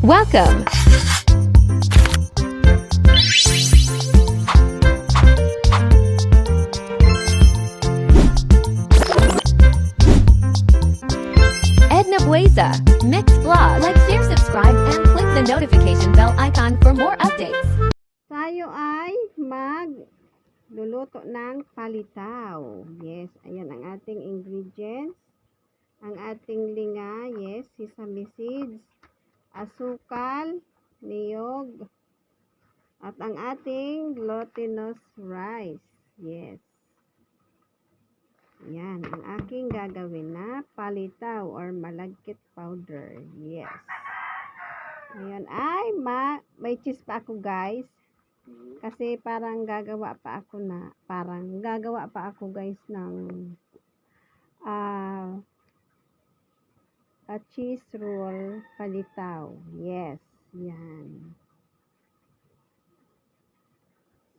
Welcome! Edna Bueza, Mixed Vlog. Like, share, subscribe, and click the notification bell icon for more updates. Tayo ay magluluto ng palitaw. Yes, ayan ang ating ingredients. Ang ating linga, yes, sesame seeds, asukal, niyog, at ang ating glutinous rice. Yes. Yan, ang aking gagawin na palitaw or malagkit powder. Yes. Ayan, ay may cheese pa ako, guys. Kasi parang gagawa pa ako guys ng a cheese roll palitaw. Yes, yan.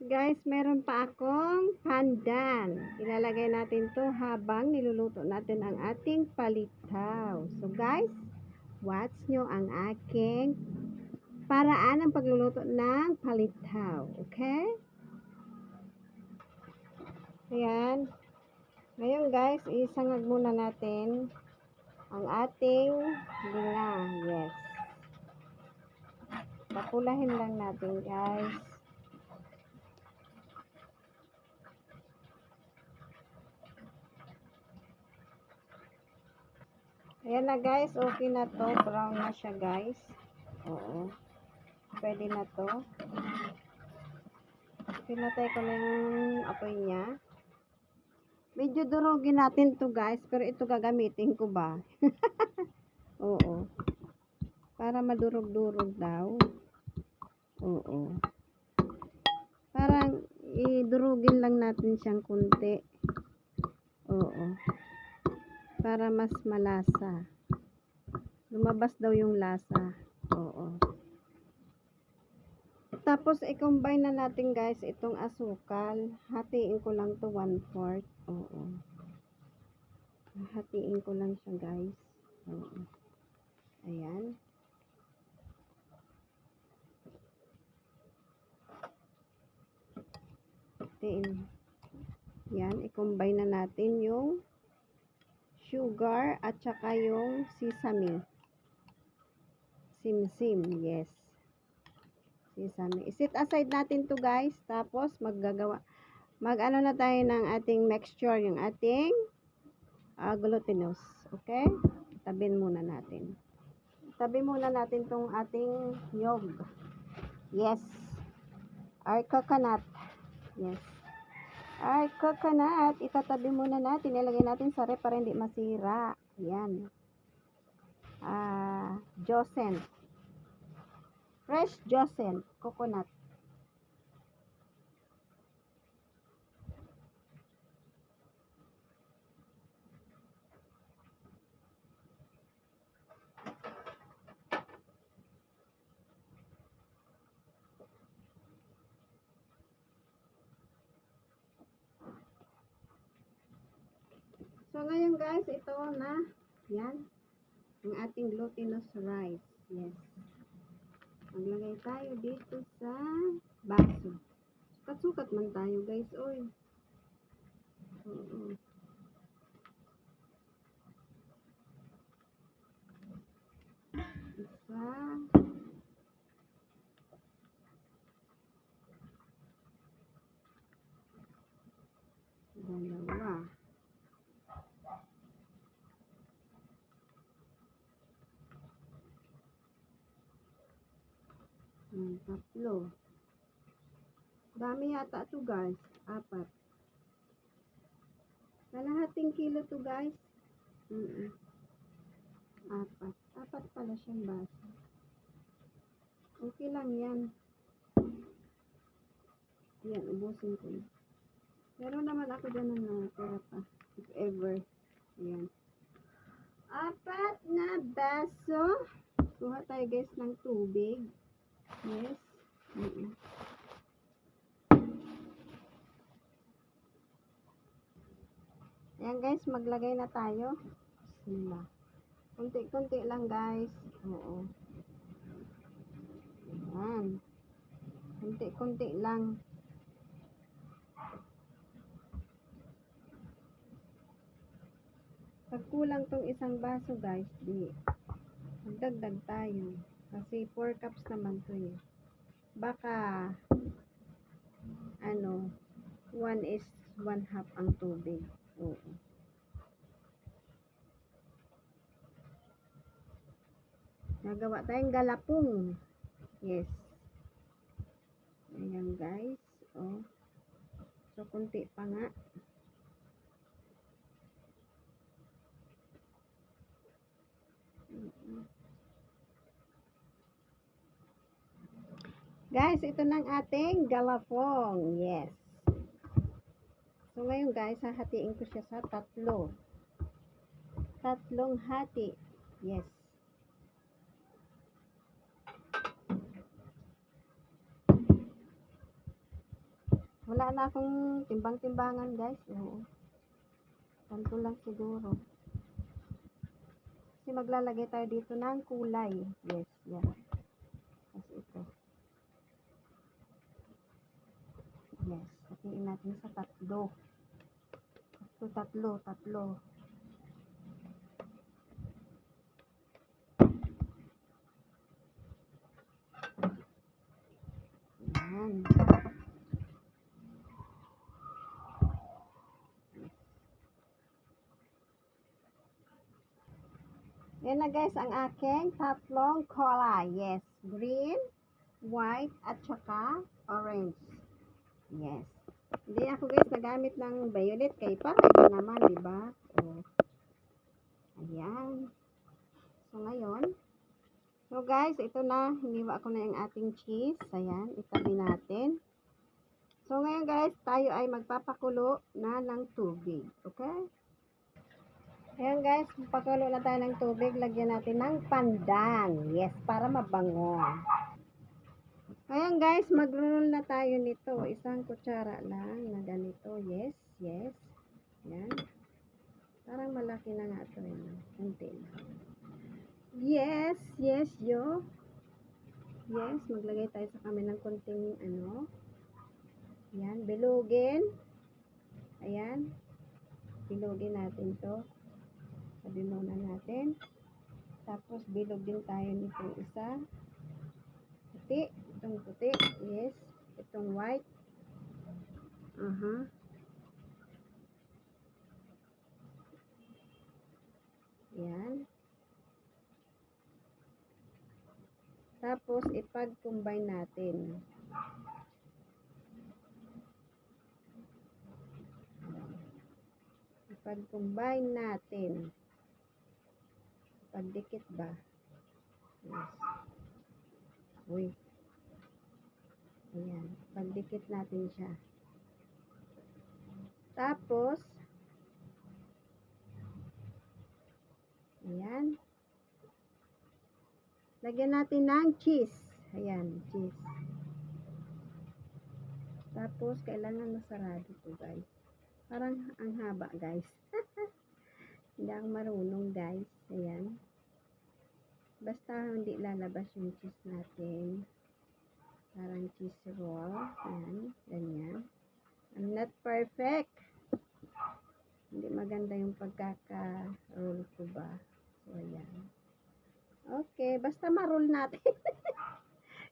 Guys, meron pa akong pandan. Ilalagay natin to habang niluluto natin ang ating palitaw. So guys, watch nyo ang aking paraan ng pagluluto ng palitaw. Okay? Ayan. Ngayon guys, isangag muna natin ang ating linga. Yes. Papulahin lang natin guys. Ayan na guys, okay na to. Brown na siya guys. Oo. Pwede na to. Pinatay ko na yung apoy niya. Medyo durugin natin to guys, pero ito gagamitin ko ba? Oo. Para madurog-durog daw. Oo. Parang idurugin lang natin siyang kunti. Oo. Para mas malasa. Lumabas daw yung lasa. Oo. Tapos i-combine na natin guys itong asukal. Hatiin ko lang to 1/4. Oo. Hatiin ko lang siya guys. Oo. Ayan. Hatiin. Yan, i-combine na natin yung sugar at saka yung sesame. Simsim, yes. Sesame. Isit aside natin to guys. Tapos mag-ano na tayo ng ating mixture, yung ating glutinous. Okay? Tabin muna natin. Tabi muna natin tong ating yog. Yes. Our coconut. Yes. Our coconut. Itatabi muna natin. Ilagay natin sa ref para hindi masira. Yan. Jocent. Fresh Jocent coconut. So ngayon guys, ito na yan ang ating glutinous rice. Yes. Maglagay tayo dito sa baso. Sukat-sukat man tayo guys, oy. Oo. Isa. Dalawa. Tatlo. Dami yata to guys. 4. Kalahating kilo to guys. 4. 4 pala siyang baso. Okay lang yan. Yan, ubusin ko. Meron naman ako dyan na natira pa. If ever. Yan. 4 na baso. Kuha tayo guys ng tubig. Yes. Ayan guys, maglagay na tayo. Bismillah. Kunti-kunti lang guys. Oo. Kunti-kunti lang. Pag kulang tong isang baso guys, di magdagdag tayo. Kasi 4 cups naman to eh. Baka, 1 is 1 half ang tubig. Oo. Nagawa tayong galapong. Yes. Ayan guys. Oh. So, kunti pa nga. Guys, ito ng ating galapong. Yes. So, ngayon guys, hahatiin ko siya sa 3. 3 hati. Yes. Wala na akong timbang-timbangan guys. Oo. Tanto lang siguro. Kasi maglalagay tayo dito ng kulay. Yes, yan. Kasi ito. Yes, hatiin natin sa 3. Tatlo. Yan. Yan na guys, ang aking 3 kulay. Yes, green, white, at saka orange. Yes. Hindi ako guys nagamit ng violet kay para ito naman, di ba? So, ayan. So guys, ito na, hiniwa ko na yung ating cheese. Ayan, itabi natin. So ngayon guys, tayo ay magpapakulo na ng tubig. Okay? Ayan guys, pakulo na tayo ng tubig. Lagyan natin ng pandan. Yes, para mabango. Ayan guys, mag-roll na tayo nito. 1 kutsara lang na ganito. Yes. Ayan. Parang malaki na nga ito. Kunti na. Yes, yo. Yes, maglagay tayo sa kami ng kunting Ayan, bilugin. Ayan. Bilugin natin to. Sabi muna natin. Tapos, bilog din tayo nito isa. Puti. Itong puti. Yes. Itong white. Ayan. Tapos, ipag-combine natin. Ipag-combine natin. Pagdikit ba? Yes. Uy. Ayan. Pagdikit natin siya. Tapos, ayan. Lagyan natin ng cheese. Ayan, cheese. Tapos, kailangan masarado ito guys. Parang ang haba guys. Hindi ako marunong guys. Ayan. Basta hindi lalabas yung cheese natin. Parang cheese roll. Ayan. Ganyan. I'm not perfect. Hindi maganda yung pagkaka-roll ko ba. So, ayan. Okay. Basta ma-roll natin.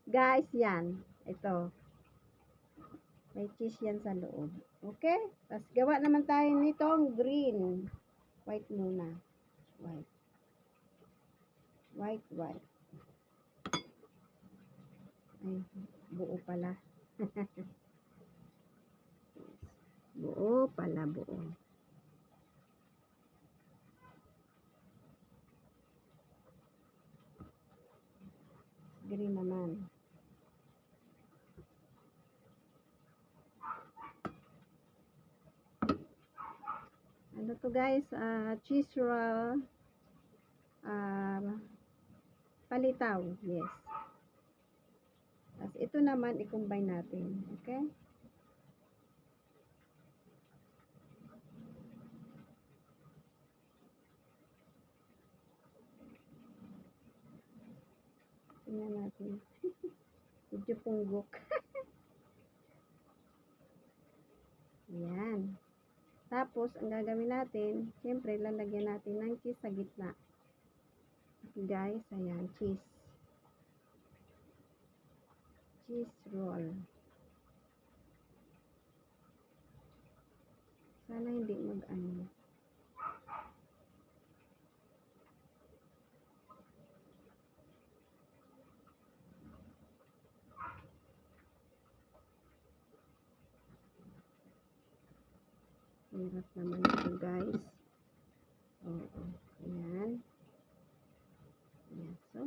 Guys, yan. Ito. May cheese yan sa loob. Okay? Tapos, gawa naman tayo nitong green. White muna. White. Ay, buo pala. Buo. Green naman. Ano to guys? Cheese roll. Palitaw. Yes. Tapos ito naman i-combine natin. Okay? Tingnan natin. Medyo punggok. Ayan. Tapos, ang gagawin natin, syempre, lalagyan natin ng cheese sa gitna. Okay, guys, ayan, cheese. Cheese roll. Sana hindi mag-ano. Hirap naman ito, guys. Oo. Ayan. Ayan. So,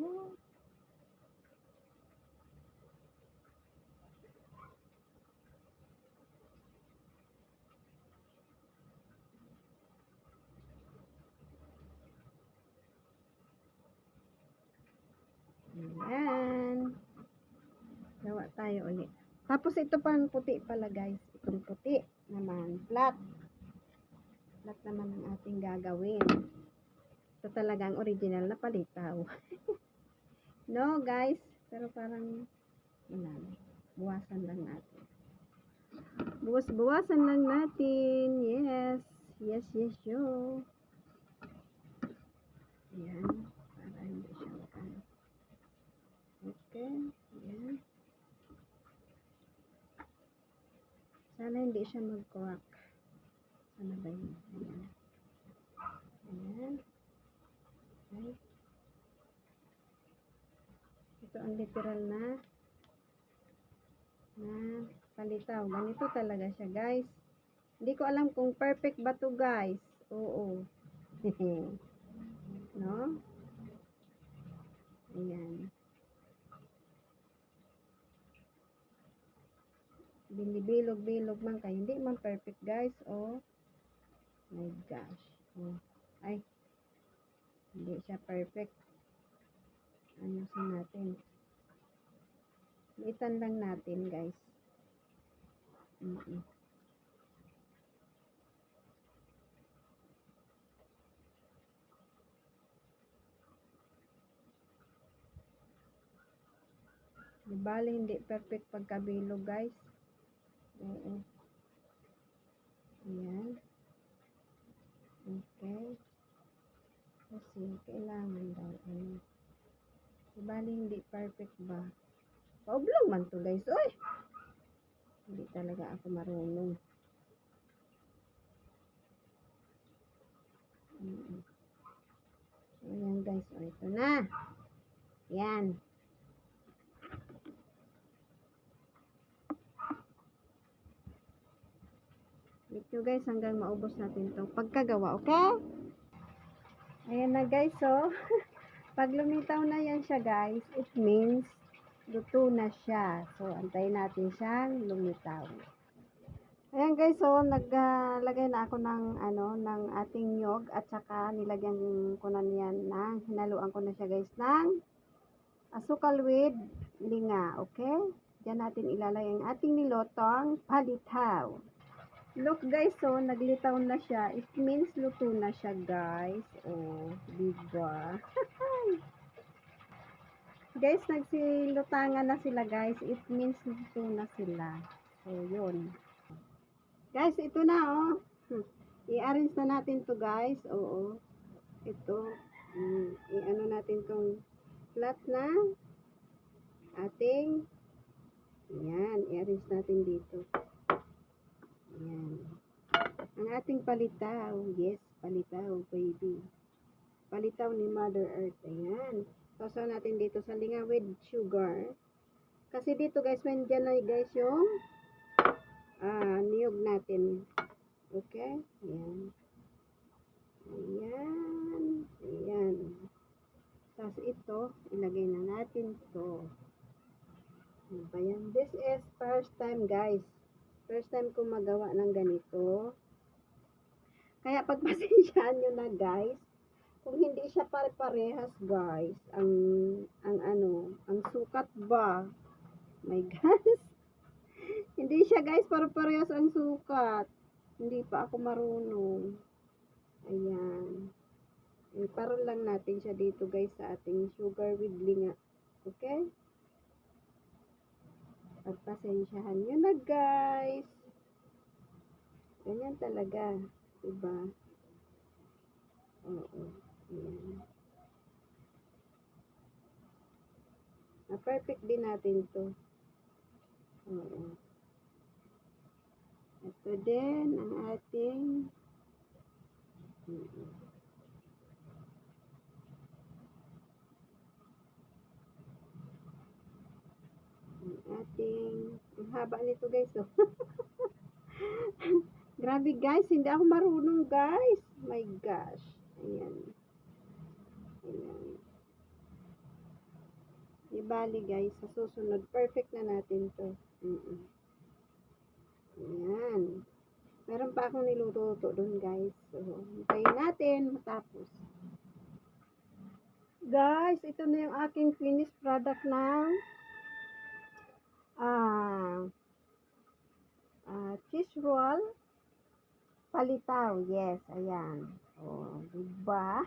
ayan. Gawa tayo ulit. Tapos ito pang puti pala, guys. Itong puti naman. Flat. Flat naman ang ating gagawin. Ito talagang original na palitaw. No, guys. Pero parang, wala. Buwasan lang natin. Buwas-buwasan lang natin. Yes. Yes, yes, yo. Ayan. Para hindi siya makan. Okay. Ayan. Sana hindi siya mag-crack. Sana ba yun? Ayan. Ayan. Okay. Ito ang literal na palitaw. Ganito talaga siya, guys. Hindi ko alam kung perfect ba to, guys. Oo. No? Ayan. Binibilog-bilog man kayo. Hindi man perfect, guys. Oh. My gosh. Oh. Ay. Hindi siya perfect. Ayusin natin. Litan lang natin, guys. Di bali, hindi perfect pagkabilog, guys. Oo. Ayan. Okay. Kasi, kailangan daw. Di bali, hindi perfect ba? Paublong man to, guys. Oy! Hindi talaga ako marunong. Ayan, guys. O, ito na. Ayan. Ito, guys, hanggang maubos natin to pagkagawa, okay? Ayan na, guys. So, pag lumitaw na yan siya, guys, it means luto na siya. So, antayin natin siyang lumitaw. Ayan, guys, so naglagay na ako ng ng ating nyog at saka nilagyan ko na niyan ng hinaluan ko na siya, guys, ng asukal with linga, okay? Diyan natin ilalagay ang ating nilotong palitaw. Look, guys, so naglitaw na siya. It means luto na siya, guys. Oh, diba? Guys, nagsilutangan na sila, guys. It means luto na sila. So, yun. Guys, ito na, oh. I-arrange na natin to, guys. Oo. Ito. I-ano natin tong flat na ating yan. I-arrange natin dito. Yan. Ang ating palitaw. Yes, palitaw, baby. Palitaw ni Mother Earth. Ayan. Sausaw natin dito sa linga with sugar. Kasi dito, guys, mandyan na, guys, yung niyog natin. Okay? Ayan. Ayan. Ayan. Tapos ito, ilagay na natin to. Ayan. This is first time, guys. First time ko magawa ng ganito. Kaya pagpasensyahan nyo na, guys. Kung hindi siya pare-parehas, guys. Ang sukat ba? My gosh. Hindi siya, guys, pare-parehas ang sukat. Hindi pa ako marunong. Ayan. Paron lang natin siya dito, guys, sa ating sugar with linga. Okay? Pagpasensyahan nyo na, guys. Ganyan talaga. Diba? Oo. Ayan. Na-perfect din natin to. Oo. Ito din ang ating ang haba nito guys. Oh. Grabe guys, hindi ako marunong guys. My gosh. Ayan. Ayan. Di bali guys, sa susunod, perfect na natin to. Ayan. Meron pa akong niluto doon guys. So, hintayin natin matapos. Guys, ito na yung aking finished product ng cheese roll palitaw. Yes, ayan. Oh, diba?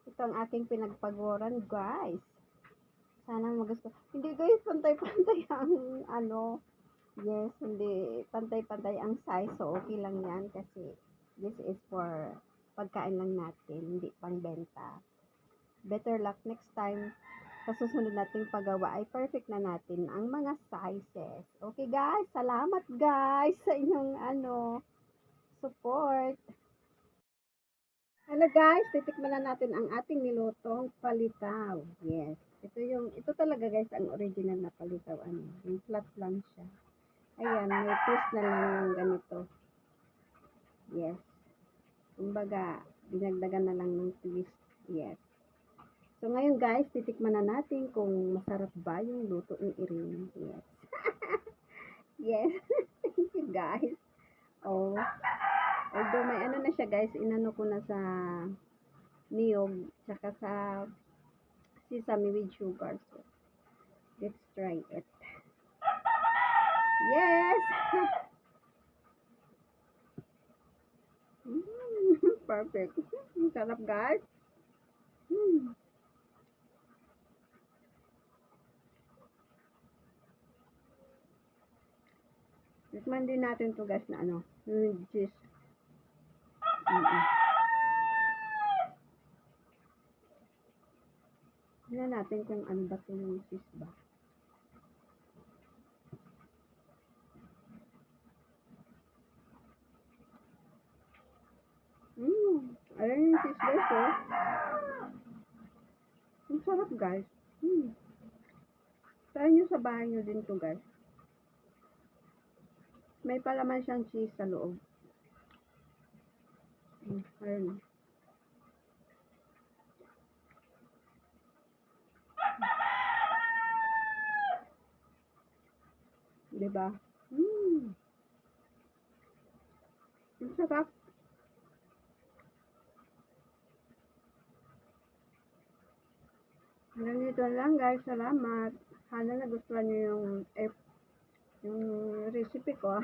Ito ang aking pinagpaguran, guys. Sana magusto. Hindi guys, pantay-pantay ang ano. Yes, hindi pantay-pantay ang size. So, okay lang yan kasi this is for pagkain lang natin, hindi pang benta. Better luck next time. Sa susunod nating paggawa ay perfect na natin ang mga sizes. Okay guys, salamat guys sa inyong support. Hello guys, titikman na natin ang ating nilutong palitaw. Yes, ito talaga guys ang original na palitaw. Yung flat lang siya. Ayan, may twist na lang yung ganito. Yes. Kumbaga, dinagdagan na lang ng twist. Yes. So, ngayon guys, titikman na natin kung masarap ba yung luto ni Irene. Yes. Yes. Thank you guys. Oh. Although may na siya guys, inano ko na sa niyog, tsaka sa sesame with sugar. So, let's try it. Yes! Perfect. Sarap guys. Tikman din natin to guys na yung cheese. Tingnan natin kung ano ba itong cheese ba. Ayan yung cheese guys, oh. Ang sarap guys. Try nyo sa bahay nyo din to guys. May palaman siyang cheese sa loob. Ayan. Diba? Ang sarap. Hanggang dito lang guys. Salamat. Sana nagustuhan nyo yung recipe ko.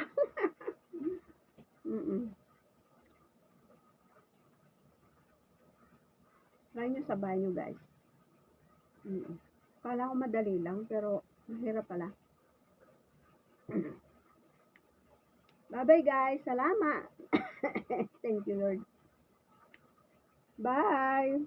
Try nyo sa bahay nyo guys. Kala ko madali lang pero mahirap pala. Bye bye guys. Salamat. Thank you Lord. Bye.